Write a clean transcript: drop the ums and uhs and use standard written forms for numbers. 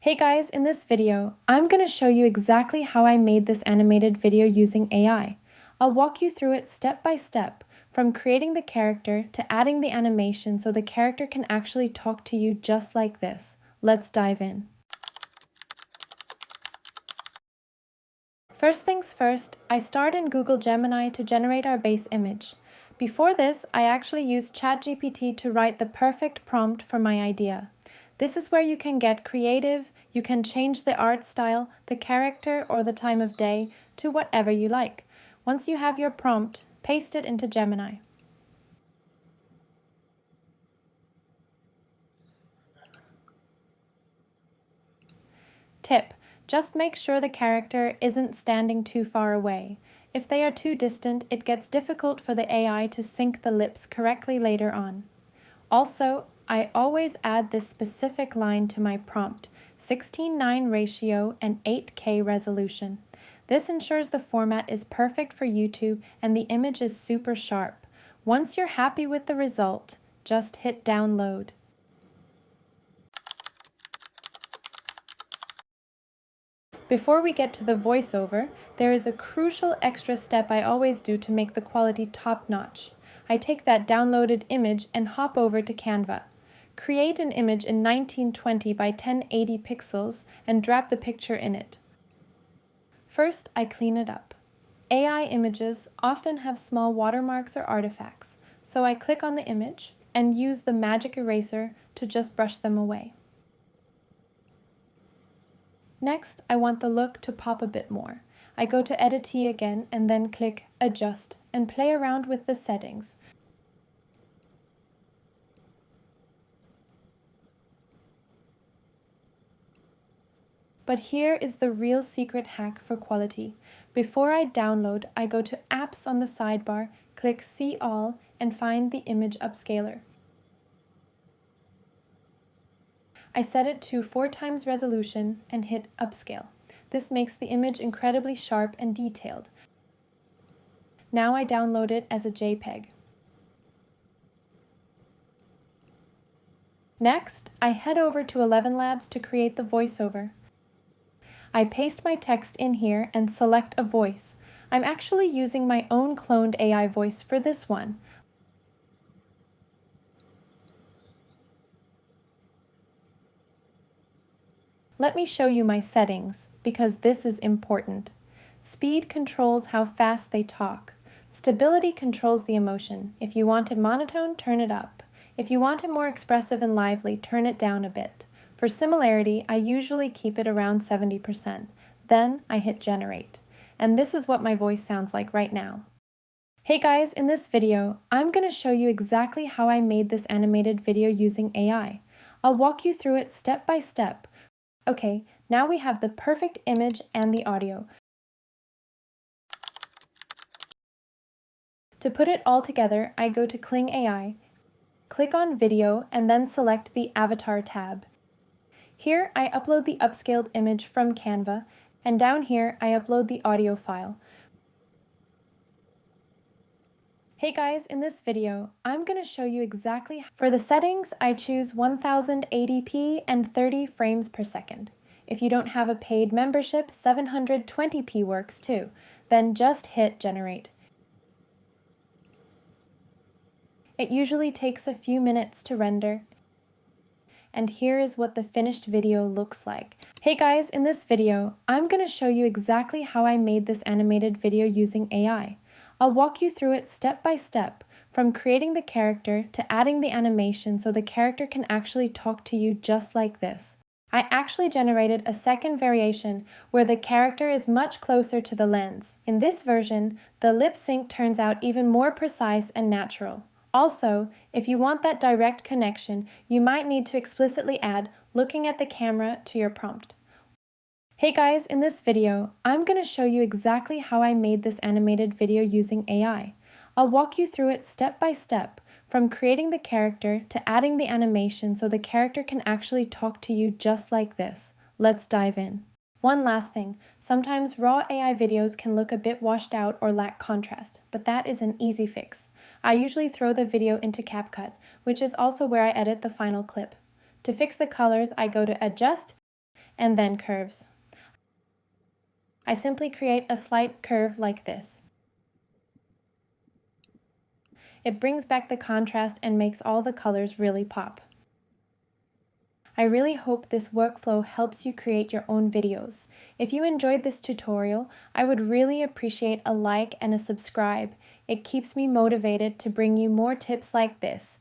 Hey guys, in this video, I'm going to show you exactly how I made this animated video using AI. I'll walk you through it step by step, from creating the character to adding the animation so the character can actually talk to you just like this. Let's dive in. First things first, I start in Google Gemini to generate our base image. Before this, I actually used ChatGPT to write the perfect prompt for my idea. This is where you can get creative, you can change the art style, the character, or the time of day to whatever you like. Once you have your prompt, paste it into Gemini. Tip: just make sure the character isn't standing too far away. If they are too distant, it gets difficult for the AI to sync the lips correctly later on. Also, I always add this specific line to my prompt: 16:9 ratio and 8K resolution. This ensures the format is perfect for YouTube and the image is super sharp. Once you're happy with the result, just hit download. Before we get to the voiceover, there is a crucial extra step I always do to make the quality top-notch. I take that downloaded image and hop over to Canva. Create an image in 1920 by 1080 pixels and drop the picture in it. First, I clean it up. AI images often have small watermarks or artifacts, so I click on the image and use the magic eraser to just brush them away. Next, I want the look to pop a bit more. I go to Edit again and then click Adjust and play around with the settings. But here is the real secret hack for quality. Before I download, I go to Apps on the sidebar, click See All, and find the image Upscaler. I set it to 4x resolution and hit Upscale. This makes the image incredibly sharp and detailed. Now I download it as a JPEG. Next, I head over to ElevenLabs to create the voiceover. I paste my text in here and select a voice. I'm actually using my own cloned AI voice for this one. Let me show you my settings, because this is important. Speed controls how fast they talk. Stability controls the emotion. If you want it monotone, turn it up. If you want it more expressive and lively, turn it down a bit. For similarity, I usually keep it around 70%. Then I hit generate. And this is what my voice sounds like right now. Hey guys, in this video, I'm going to show you exactly how I made this animated video using AI. I'll walk you through it step by step. Okay, now we have the perfect image and the audio. To put it all together, I go to Kling AI, click on Video, and then select the Avatar tab. Here, I upload the upscaled image from Canva, and down here, I upload the audio file. Hey guys, in this video, I'm going to show you exactly. For the settings, I choose 1080p and 30 frames per second. If you don't have a paid membership, 720p works too. Then just hit generate. It usually takes a few minutes to render. And here is what the finished video looks like. Hey guys, in this video, I'm going to show you exactly how I made this animated video using AI. I'll walk you through it step by step, from creating the character to adding the animation so the character can actually talk to you just like this. I actually generated a second variation where the character is much closer to the lens. In this version, the lip sync turns out even more precise and natural. Also, if you want that direct connection, you might need to explicitly add looking at the camera to your prompt. Hey guys, in this video, I'm going to show you exactly how I made this animated video using AI. I'll walk you through it step by step, from creating the character to adding the animation so the character can actually talk to you just like this. Let's dive in. One last thing, sometimes raw AI videos can look a bit washed out or lack contrast, but that is an easy fix. I usually throw the video into CapCut, which is also where I edit the final clip. To fix the colors, I go to Adjust and then curves. I simply create a slight curve like this. It brings back the contrast and makes all the colors really pop. I really hope this workflow helps you create your own videos. If you enjoyed this tutorial, I would really appreciate a like and a subscribe. It keeps me motivated to bring you more tips like this.